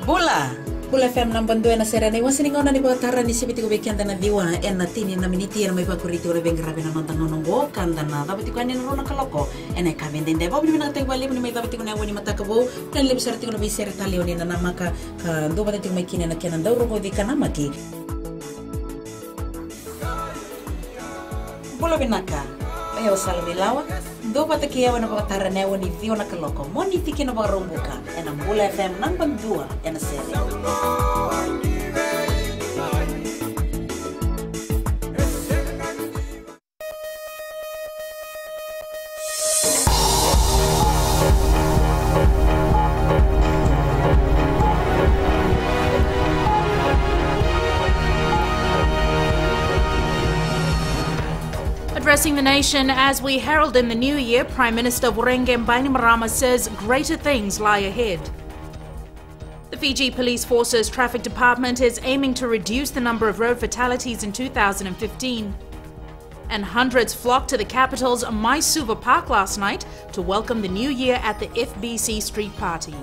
Bula FM nambando na serena iwan siningaw na ni batara ni sibiti ko bekian na diwa en na tini na miniti na may pakuriti ora bengrabe na nontan nonongo kanda na dapat ko ani na rona kaloko en ay kabende de bob ni na tay wali ni may dapat ko na wani matakabo kan lib sarti ko na bisere talio ni na namaka do batit ko may kine na kenan daw ro di kanamaki Bula binaka ayo salmilawa do batakia wana batara na wani vio na kaloko moni tiki na barumbuka en Bula FM nambandua en na serena Addressing the nation as we herald in the new year, Prime Minister Bainimarama says greater things lie ahead. The Fiji Police Force's Traffic Department is aiming to reduce the number of road fatalities in 2015. And hundreds flocked to the capital's Maisuva Park last night to welcome the new year at the FBC Street Party.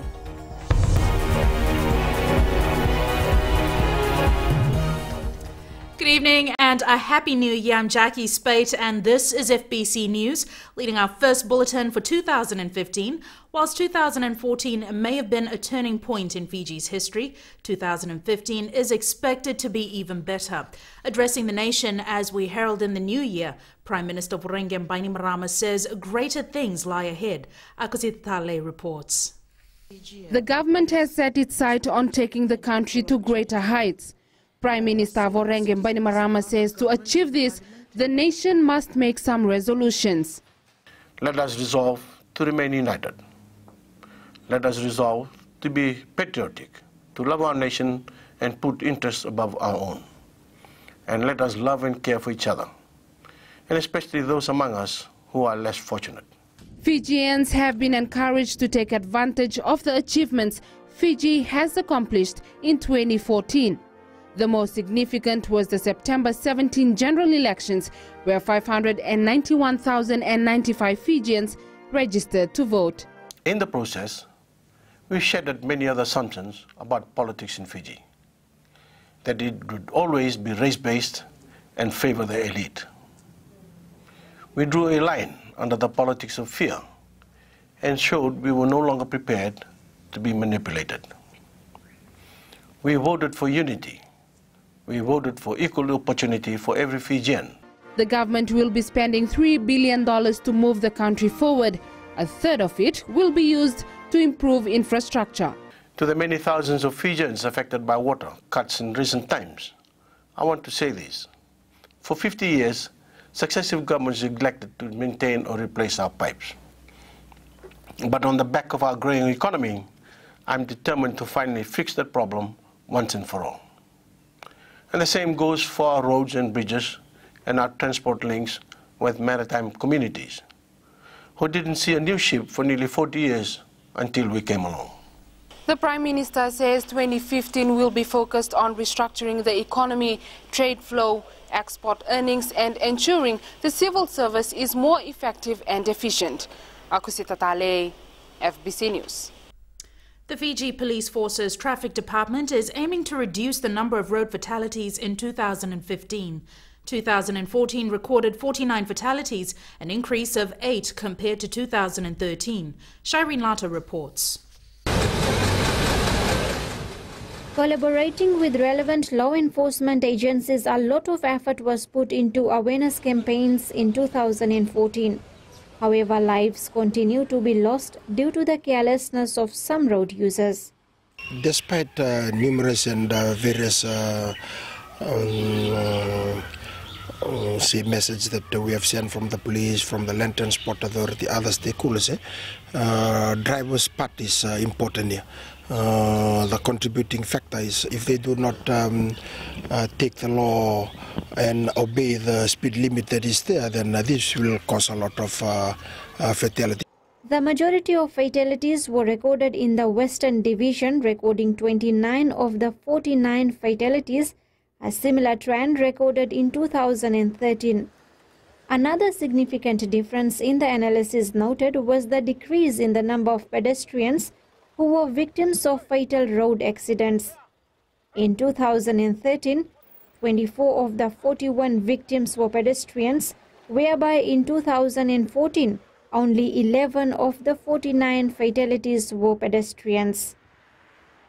Good evening and a happy new year. I'm Jackie Spate and this is FBC News, leading our first bulletin for 2015. Whilst 2014 may have been a turning point in Fiji's history, 2015 is expected to be even better. Addressing the nation as we herald in the new year, Prime Minister Bainimarama says greater things lie ahead. Akositale reports. The government has set its sight on taking the country to greater heights. Prime Minister Bainimarama says to achieve this, the nation must make some resolutions. Let us resolve to remain united. Let us resolve to be patriotic, to love our nation and put interests above our own. And let us love and care for each other, and especially those among us who are less fortunate. Fijians have been encouraged to take advantage of the achievements Fiji has accomplished in 2014. The most significant was the September 17 general elections, where 591,095 Fijians registered to vote. In the process, we shattered many other assumptions about politics in Fiji, that it would always be race-based and favor the elite. We drew a line under the politics of fear and showed we were no longer prepared to be manipulated. We voted for unity. We voted for equal opportunity for every Fijian. The government will be spending $3 billion to move the country forward. A third of it will be used to improve infrastructure. To the many thousands of Fijians affected by water cuts in recent times, I want to say this. For 50 years, successive governments neglected to maintain or replace our pipes. But on the back of our growing economy, I'm determined to finally fix that problem once and for all. And the same goes for our roads and bridges and our transport links with maritime communities, who didn't see a new ship for nearly 40 years until we came along. The Prime Minister says 2015 will be focused on restructuring the economy, trade flow, export earnings and ensuring the civil service is more effective and efficient. Akusita Tale, FBC News. The Fiji Police Force's Traffic Department is aiming to reduce the number of road fatalities in 2015. 2014 recorded 49 fatalities, an increase of 8 compared to 2013. Shireen Lata reports. Collaborating with relevant law enforcement agencies, a lot of effort was put into awareness campaigns in 2014. However, lives continue to be lost due to the carelessness of some road users. Despite numerous and various messages that we have sent from the police, from the Land Transport Authority, other stakeholders, drivers' part is important here. The contributing factor is if they do not take the law and obey the speed limit that is there, then this will cause a lot of fatality. The majority of fatalities were recorded in the Western Division, recording 29 of the 49 fatalities, a similar trend recorded in 2013. Another significant difference in the analysis noted was the decrease in the number of pedestrians who were victims of fatal road accidents. In 2013, 24 of the 41 victims were pedestrians, whereby in 2014, only 11 of the 49 fatalities were pedestrians.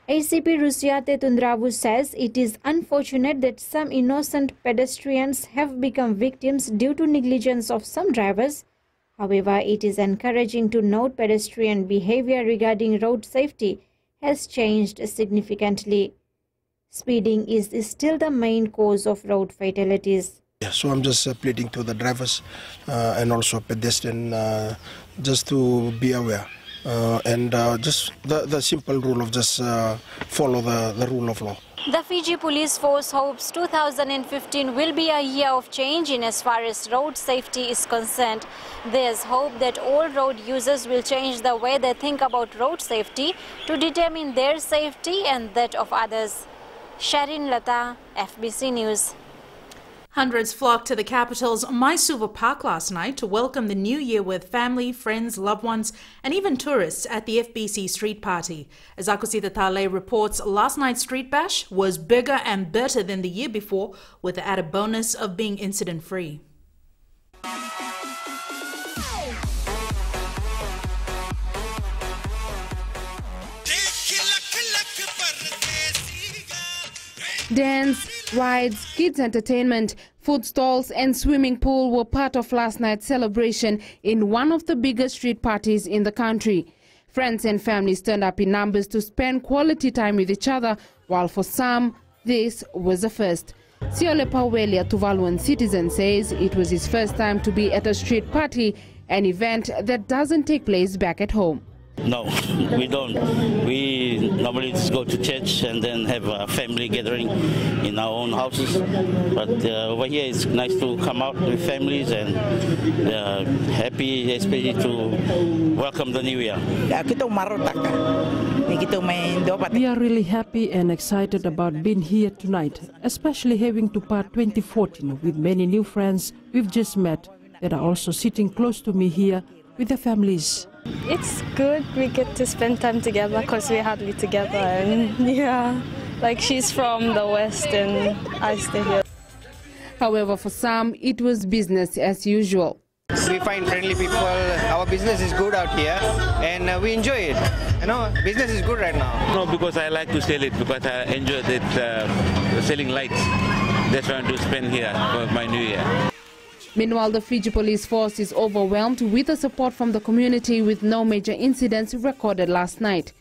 ACP Rusiate Tundrabu says it is unfortunate that some innocent pedestrians have become victims due to negligence of some drivers. However, it is encouraging to note pedestrian behavior regarding road safety has changed significantly. Speeding is still the main cause of road fatalities. Yeah, so I'm just pleading to the drivers and also pedestrians just to be aware. And just the simple rule of just follow the rule of law. The Fiji Police Force hopes 2015 will be a year of change in as far as road safety is concerned. There's hope that all road users will change the way they think about road safety to determine their safety and that of others. Sharin Lata, FBC News. Hundreds flocked to the capital's Maisuva Park last night to welcome the new year with family, friends, loved ones, and even tourists at the FBC street party. As Akusita Tale reports, last night's street bash was bigger and better than the year before, with the added bonus of being incident-free. Dance, rides, kids entertainment, food stalls and swimming pool were part of last night's celebration in one of the biggest street parties in the country. Friends and families turned up in numbers to spend quality time with each other, while for some, this was a first. Siole Paueli, a Tuvaluan citizen, says it was his first time to be at a street party, an event that doesn't take place back at home. No, we don't. We normally just go to church and then have a family gathering in our own houses. But over here it's nice to come out with families and happy, especially to welcome the new year. We are really happy and excited about being here tonight, especially having to part 2014 with many new friends we've just met that are also sitting close to me here with their families. It's good. We get to spend time together because we're hardly together, and yeah, like she's from the West and I stay here. However, for some, it was business as usual. We find friendly people. Our business is good out here, and we enjoy it. You know, business is good right now. No, because I like to sell it because I enjoy that selling lights. That's why I want to spend here for my new year. Meanwhile, the Fiji Police Force is overwhelmed with the support from the community, with no major incidents recorded last night.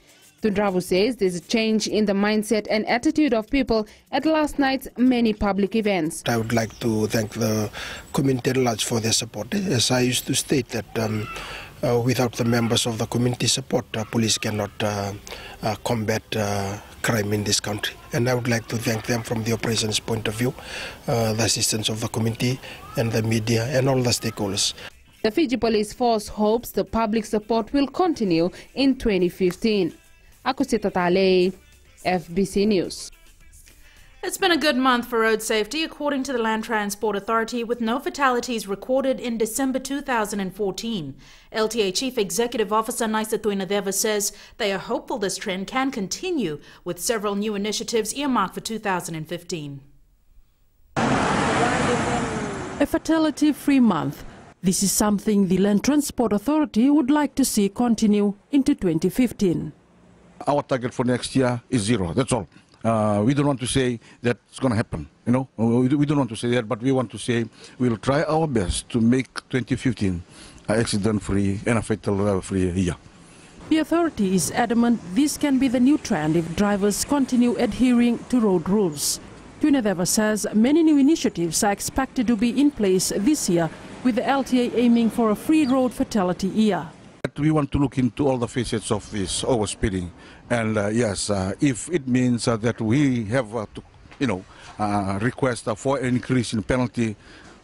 Tundravu says there's a change in the mindset and attitude of people at last night's many public events. I would like to thank the community at large for their support. As I used to state that without the members of the community support, police cannot combat crime in this country. And I would like to thank them from the operations point of view, the assistance of the community and the media and all the stakeholders. The Fiji Police Force hopes the public support will continue in 2015. Akusita Tale, FBC News. It's been a good month for road safety, according to the Land Transport Authority, with no fatalities recorded in December 2014. LTA Chief Executive Officer Naisa Tuinadeva says they are hopeful this trend can continue, with several new initiatives earmarked for 2015. A fatality-free month. This is something the Land Transport Authority would like to see continue into 2015. Our target for next year is 0, that's all. We don't want to say that it's going to happen, you know. We don't want to say that, but we want to say we'll try our best to make 2015 an accident-free and a fatal-free year. The authority is adamant this can be the new trend if drivers continue adhering to road rules. Tuinadeva says many new initiatives are expected to be in place this year, with the LTA aiming for a free road fatality year. We want to look into all the facets of this overspeeding, and yes, if it means that we have to, request for an increase in penalty,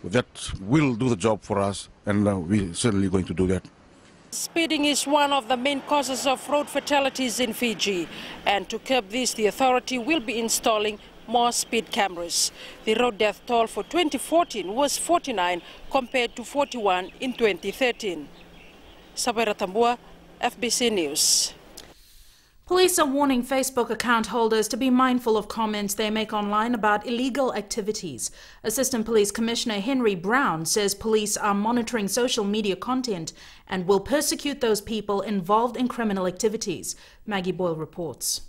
that will do the job for us, and we're certainly going to do that. Speeding is one of the main causes of road fatalities in Fiji, and to curb this, the authority will be installing more speed cameras. The road death toll for 2014 was 49 compared to 41 in 2013. Sabera Tambua, FBC News. Police are warning Facebook account holders to be mindful of comments they make online about illegal activities. Assistant Police Commissioner Henry Brown says police are monitoring social media content and will persecute those people involved in criminal activities. Maggie Boyle reports.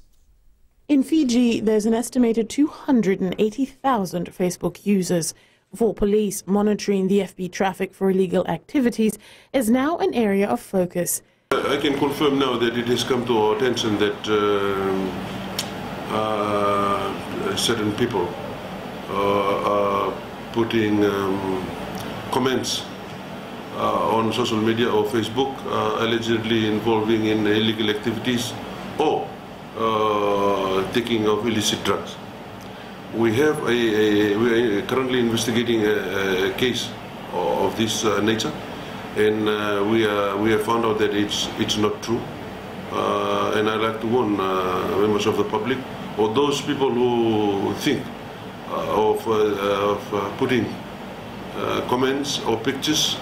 In Fiji, there's an estimated 280,000 Facebook users. For police, monitoring the FB traffic for illegal activities is now an area of focus. I can confirm now that it has come to our attention that certain people are putting comments on social media or Facebook allegedly involving in illegal activities or taking of illicit drugs. We are currently investigating a case of this nature, and we have found out that it's not true. And I'd like to warn members of the public or those people who think of putting comments or pictures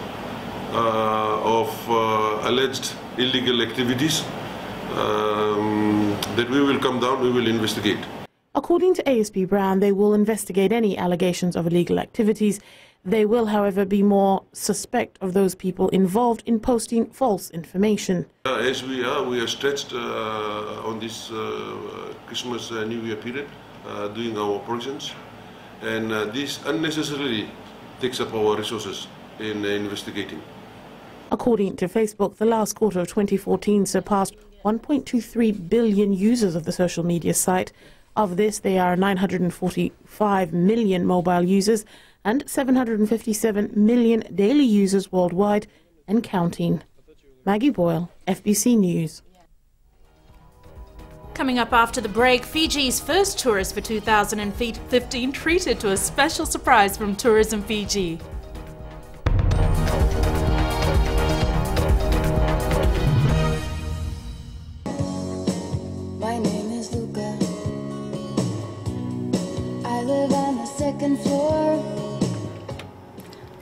of alleged illegal activities that we will come down, we will investigate. According to ASP Brown, they will investigate any allegations of illegal activities. They will, however, be more suspect of those people involved in posting false information. As we are stretched on this Christmas New Year period, doing our operations, and this unnecessarily takes up our resources in investigating. According to Facebook, the last quarter of 2014 surpassed 1.23 billion users of the social media site. Of this, there are 945 million mobile users and 757 million daily users worldwide and counting. Maggie Boyle, FBC News. Coming up after the break, Fiji's first tourist for 2015 treated to a special surprise from Tourism Fiji. My name is Luca. I live on the second floor.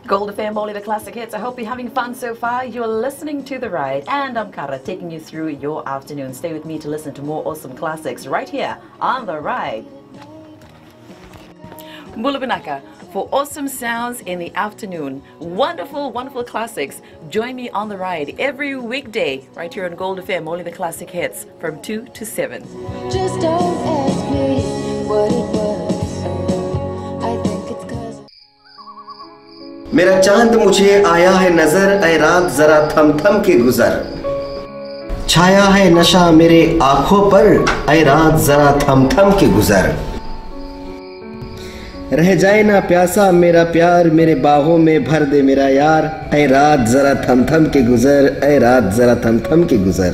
Gold FM, only the classic hits. I hope you're having fun so far. You're listening to The Ride, and I'm Kara, taking you through your afternoon. Stay with me to listen to more awesome classics right here on The Ride. Mulubinaka, for awesome sounds in the afternoon. Wonderful, wonderful classics. Join me on The Ride every weekday right here on Gold FM, only the classic hits from 2 to 7. Just don't ask me what it was. मेरा चांद मुझे आया है नजर, ऐ रात जरा थम थम के गुजर. छाया है नशा मेरे आंखों पर, ऐ रात जरा थम थम के गुजर. रह जाए ना प्यासा मेरा प्यार, मेरे बाहों में भर दे मेरा यार, ऐ रात जरा थम थम के गुजर, ऐ रात जरा थम थम के गुजर.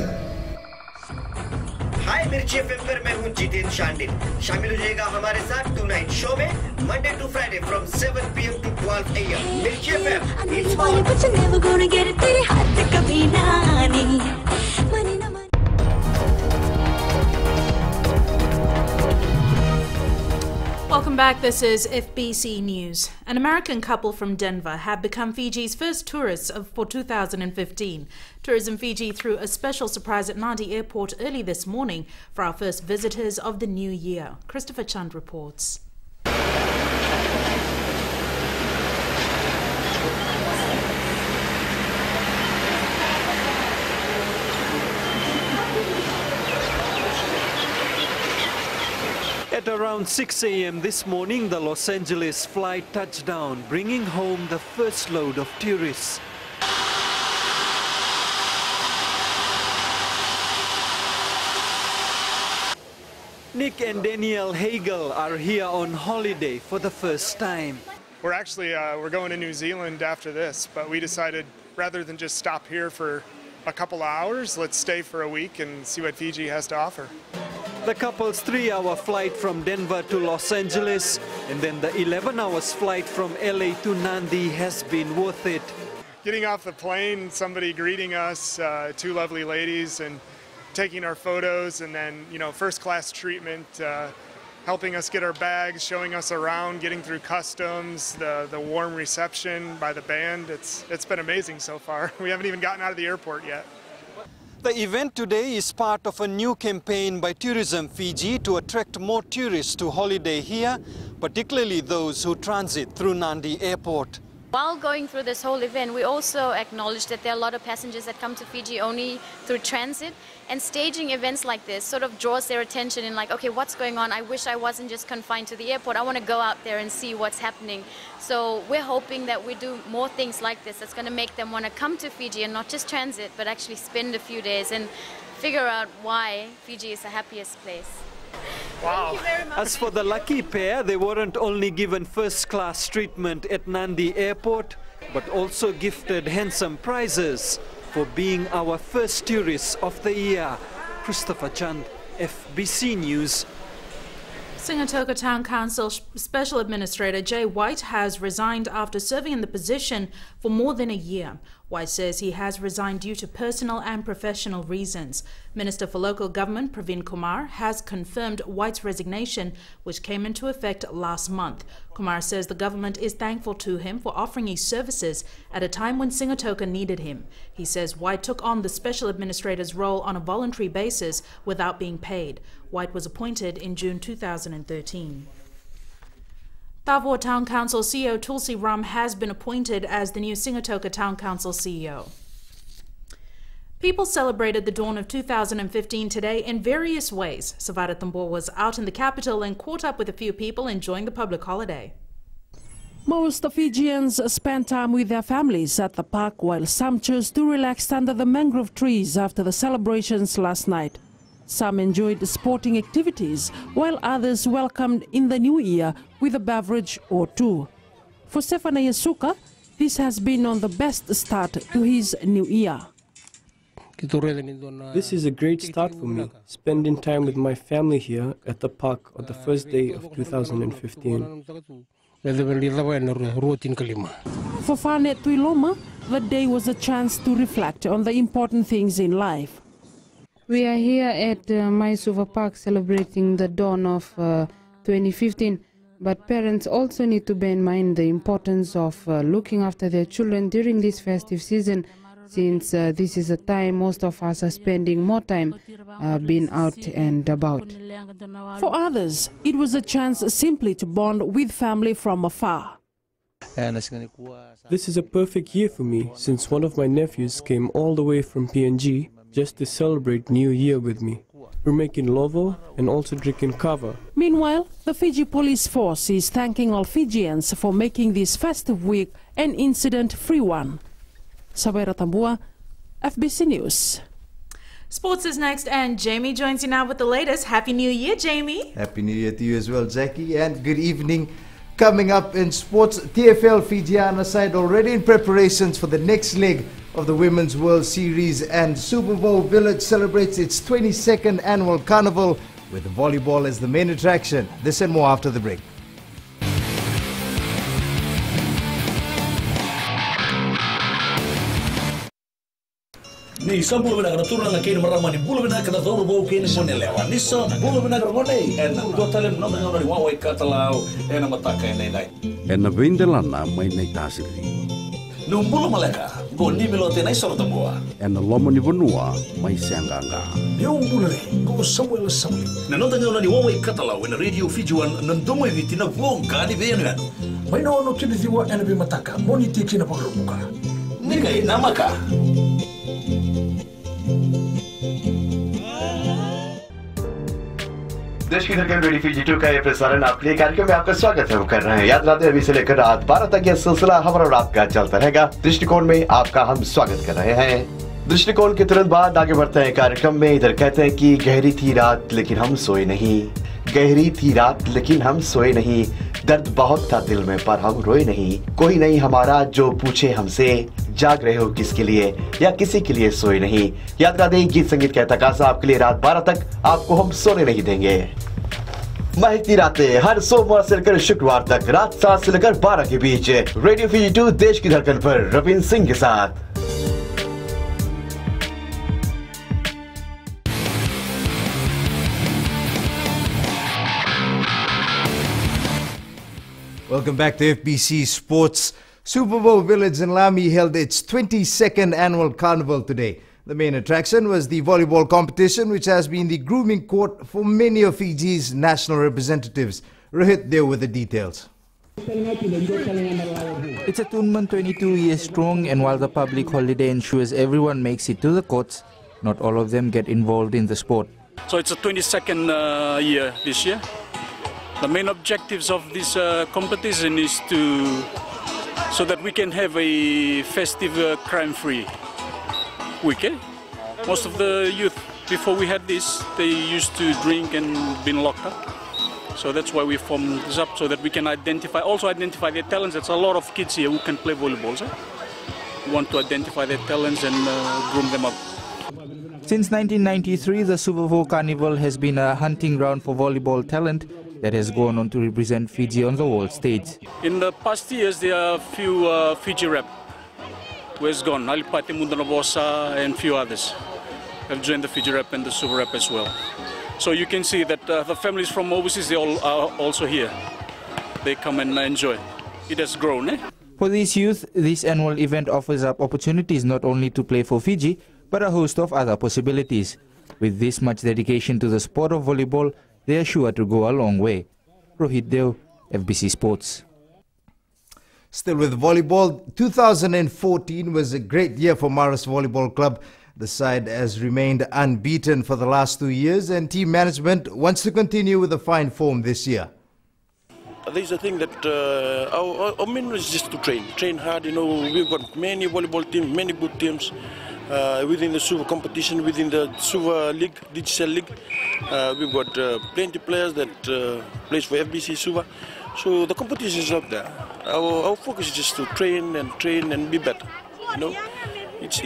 हाय मिर्ची एफएम पर मैं हूं जितेन शांडिल. शामिल हो जाएगा हमारे साथ टुनाइट शो में Monday to Friday from 7 p.m. to 12 a.m. Mirchi FM. It's all. But you're never gonna get it. तेरे हाथ कभी ना आनी. Welcome back. This is FBC News. An American couple from Denver have become Fiji's first tourists for 2015. Tourism Fiji threw a special surprise at Nadi Airport early this morning for our first visitors of the new year. Christopher Chand reports. At around 6 a.m. this morning, the Los Angeles flight touched down, bringing home the first load of tourists. Nick and Danielle Hagel are here on holiday for the first time. We're actually we're going to New Zealand after this, but we decided rather than just stop here for a couple of hours, let's stay for a week and see what Fiji has to offer. The couple's 3-hour flight from Denver to Los Angeles and then the 11-hour flight from LA to Nadi has been worth it. Getting off the plane, somebody greeting us, two lovely ladies, and taking our photos, and then, you know, first-class treatment, helping us get our bags, showing us around, getting through customs, the warm reception by the band. It's been amazing so far. We haven't even gotten out of the airport yet. The event today is part of a new campaign by Tourism Fiji to attract more tourists to holiday here, particularly those who transit through Nadi Airport. While going through this whole event, we also acknowledge that there are a lot of passengers that come to Fiji only through transit, and staging events like this sort of draws their attention in like, okay, what's going on? I wish I wasn't just confined to the airport. I want to go out there and see what's happening. So we're hoping that we do more things like this that's going to make them want to come to Fiji and not just transit, but actually spend a few days and figure out why Fiji is the happiest place. Wow. Thank you very much. As for the lucky pair, they weren't only given first-class treatment at Nadi Airport, but also gifted handsome prizes for being our first tourists of the year. Christopher Chand, FBC News. Singatoka Town Council Special Administrator Jay White has resigned after serving in the position for more than a year. White says he has resigned due to personal and professional reasons. Minister for Local Government Praveen Kumar has confirmed White's resignation, which came into effect last month. Kumar says the government is thankful to him for offering his services at a time when Singatoka needed him. He says White took on the special administrator's role on a voluntary basis without being paid. White was appointed in June 2013. Thavor Town Council CEO Tulsi Ram has been appointed as the new Singatoka Town Council CEO. People celebrated the dawn of 2015 today in various ways. Savara Tambor was out in the capital and caught up with a few people enjoying the public holiday. Most Fijians spent time with their families at the park, while some chose to relax under the mangrove trees after the celebrations last night. Some enjoyed sporting activities, while others welcomed in the new year with a beverage or two. For Stefano Yasuka, this has been on the best start to his new year. This is a great start for me, spending time with my family here at the park on the first day of 2015. For Fanet Tuiloma, the day was a chance to reflect on the important things in life. We are here at Maisuva Park celebrating the dawn of 2015, but parents also need to bear in mind the importance of looking after their children during this festive season, since this is a time most of us are spending more time being out and about. For others, it was a chance simply to bond with family from afar. This is a perfect year for me, since one of my nephews came all the way from PNG just to celebrate New Year with me. We're making lovo and also drinking kava. Meanwhile, the Fiji Police Force is thanking all Fijians for making this festive week an incident-free one. Sabera Tambua, FBC News. Sports is next, and Jamie joins you now with the latest. Happy New Year, Jamie. Happy New Year to you as well, Jackie, and good evening. Coming up in sports, TFL Fijiana side already in preparations for the next leg of the Women's World Series, and Super Bowl Village celebrates its 22nd annual carnival with volleyball as the main attraction. This and more after the break. Ni sa bulu bina kana turna na kini marama ni bulu bina kana doro bau kini mone lewa ni sa bulu bina kana mone en do talem no no ni wawe katalau en mataka en nai en vindelana mai nei tasiri no bulu maleka go ni melote nai sorta boa en lomo ni bonua mai sanganga eu bulu go Samuel Samli na no tanga ni wawe katalau en radio Fijuan nam domo vitina vonga ni venu mai no kini diwa en mataka moni tiki na pagruka ni kai namaka देश की धड़कन radio Fiji 2 का ये प्रसारण आपके लिए कार्यक्रम में आपका स्वागत है कर रहे हैं। याद रखते हैं अभी से लेकर रात 12 तक यह सिलसिला हमारा और आपका चलता रहेगा। दृष्टिकोण में आपका हम स्वागत कर रहे हैं। दृष्टिकोण के तुरंत बाद आगे बढ़ते हैं कार्यक्रम में। इधर कहते हैं कि गहरी थी रात लेकिन हम सोए नहीं, गहरी थी रात लेकिन हम सोए नहीं, दर्द बहुत था दिल में पर हम रोए नहीं, कोई नहीं हमारा जो पूछे हमसे जाग रहे हो किसके लिए या किसी के लिए सोए नहीं। याद रखते हैं गीत संगीत का तकाजा आपके लिए रात 12 तक आपको हम सोने नहीं देंगे। महकती रातें हर सोमवार से लेकर शुक्रवार तक रात 7 से लेकर 12 के बीच रेडियो फीजी 2 देश की धड़कन पर रविंद्र सिंह के साथ। Welcome back to FBC Sports. Super Bowl Village in Lamy held its 22nd annual carnival today. The main attraction was the volleyball competition, which has been the grooming court for many of Fiji's national representatives. Rohit there with the details. It's a tournament 22 years strong, and while the public holiday ensures everyone makes it to the courts, not all of them get involved in the sport. So it's a 22nd year this year. The main objectives of this competition is so that we can have a festive crime-free week. Most of the youth, before we had this, they used to drink and been locked up. So that's why we formed this up, so that we can identify their talents. There's a lot of kids here who can play volleyball. So we want to identify their talents and groom them up. Since 1993, the Super Bowl Carnival has been a hunting ground for volleyball talent that has gone on to represent Fiji on the world stage. In the past years, there are a few Fiji rep who has gone. Alipati Mundanabosa and a few others have joined the Fiji rep and the Super rep as well. So you can see that the families from overseas, they all are also here. They come and enjoy. It has grown. For these youth, this annual event offers up opportunities not only to play for Fiji, but a host of other possibilities. With this much dedication to the sport of volleyball, they are sure to go a long way. Rohit Deo, FBC Sports. Still with volleyball, 2014 was a great year for Maris Volleyball Club. The side has remained unbeaten for the last 2 years, and team management wants to continue with a fine form this year. There's a thing that our main is just to train hard. You know, we've got many volleyball teams, many good teams within the Suva competition, within the Suva League, Digital League. We've got plenty of players that plays for FBC Suva. So the competition is up there. Our focus is just to train and be better. You know, it's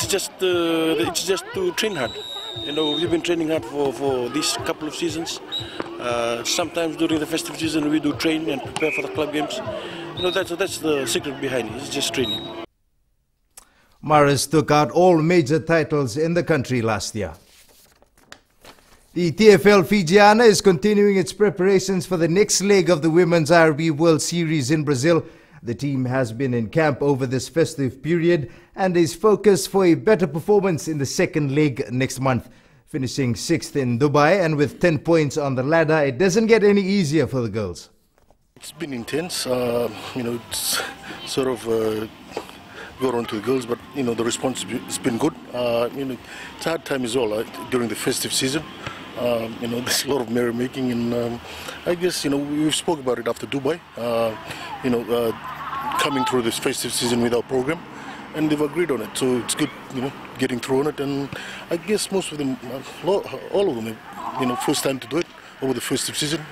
just to train hard. You know, we've been training hard for these couple of seasons. Sometimes during the festive season we do train and prepare for the club games. You know, that's the secret behind it. It's just training. Maris took out all major titles in the country last year. The TFL Fijiana is continuing its preparations for the next leg of the Women's IRB World Series in Brazil. The team has been in camp over this festive period and is focused for a better performance in the second leg next month. Finishing 6th in Dubai and with 10 points on the ladder, it doesn't get any easier for the girls. It's been intense. You know, it's sort of go on to the girls, but you know the response has been good. You know, it's a hard time as well during the festive season. You know, there's a lot of merrymaking, and I guess you know we've spoke about it after Dubai. You know, coming through this festive season with our program, and they've agreed on it. So it's good, you know, getting through on it. And I guess most of them, all of them, you know, first time to do it over the festive season.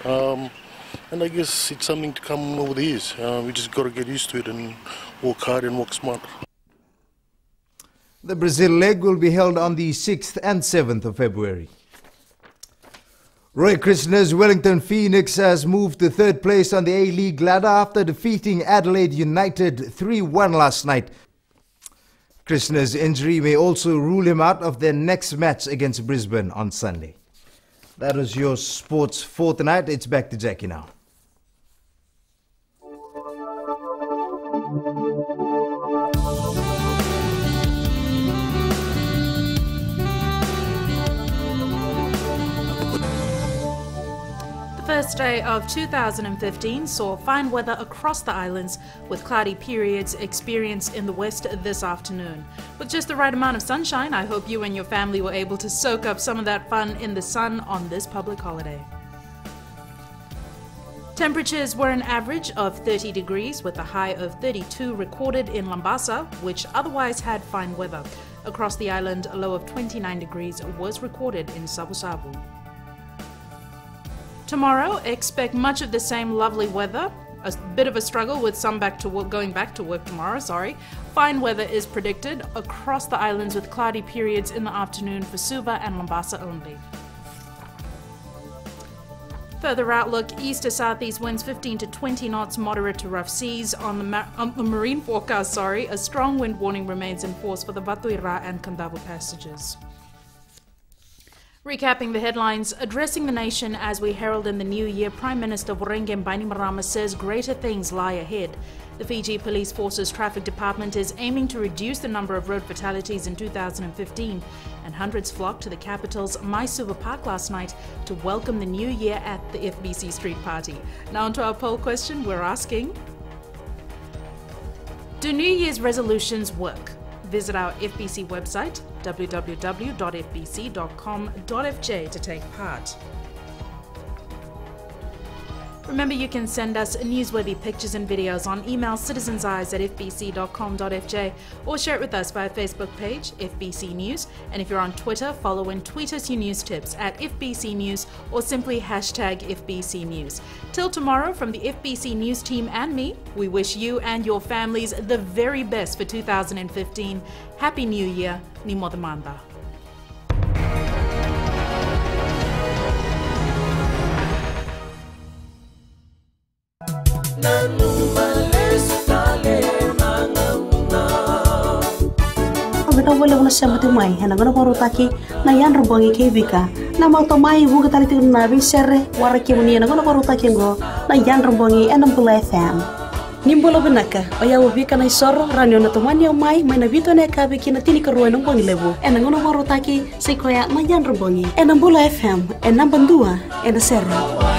And I guess it's something to come over the years. We just got to get used to it and work hard and work smart. The Brazil leg will be held on the 6th and 7th of February. Roy Krishna's Wellington Phoenix has moved to 3rd place on the A-League ladder after defeating Adelaide United 3-1 last night. Krishna's injury may also rule him out of their next match against Brisbane on Sunday. That was your sports for tonight. It's back to Jackie now. The first day of 2015 saw fine weather across the islands, with cloudy periods experienced in the west this afternoon. With just the right amount of sunshine, I hope you and your family were able to soak up some of that fun in the sun on this public holiday. Temperatures were an average of 30 degrees, with a high of 32 recorded in Lambasa, which otherwise had fine weather. Across the island, a low of 29 degrees was recorded in Sabu-Sabu. Tomorrow, expect much of the same lovely weather. A bit of a struggle with some going back to work tomorrow, Fine weather is predicted across the islands with cloudy periods in the afternoon for Suva and Lambasa only. Further outlook, east to southeast winds 15 to 20 knots, moderate to rough seas. On the marine forecast, a strong wind warning remains in force for the Vatuira and Kandavo passages. Recapping the headlines, addressing the nation as we herald in the new year, Prime Minister Vorengeng Bainimarama says greater things lie ahead. The Fiji Police Force's Traffic Department is aiming to reduce the number of road fatalities in 2015, and hundreds flocked to the capital's Maisuva Park last night to welcome the new year at the FBC Street Party. Now onto our poll question, we're asking, do New Year's resolutions work? Visit our FBC website, www.fbc.com.fj, to take part. Remember, you can send us newsworthy pictures and videos on email citizenseyes@fbc.com.fj or share it with us via Facebook page, FBC News. And if you're on Twitter, follow and tweet us your news tips at FBC News or simply hashtag FBC News. Till tomorrow, from the FBC News team and me, we wish you and your families the very best for 2015. Happy New Year, Ni Modamanda. Beta boleh guna siapa tu mai, hena guna baru taki na yan rombongi kebika. Na mau to mai buka tali tu na bisere waraki muni na guna baru taki go na yan rombongi enam pula FM. Nimbolo benaka, oya wabika na isoro ranyo na tomani o mai na vito na kabiki na tini karuan ng bongi lebu. Ena guna baru taki sekoya na yan rombongi enam pula FM enam bandua ena serre.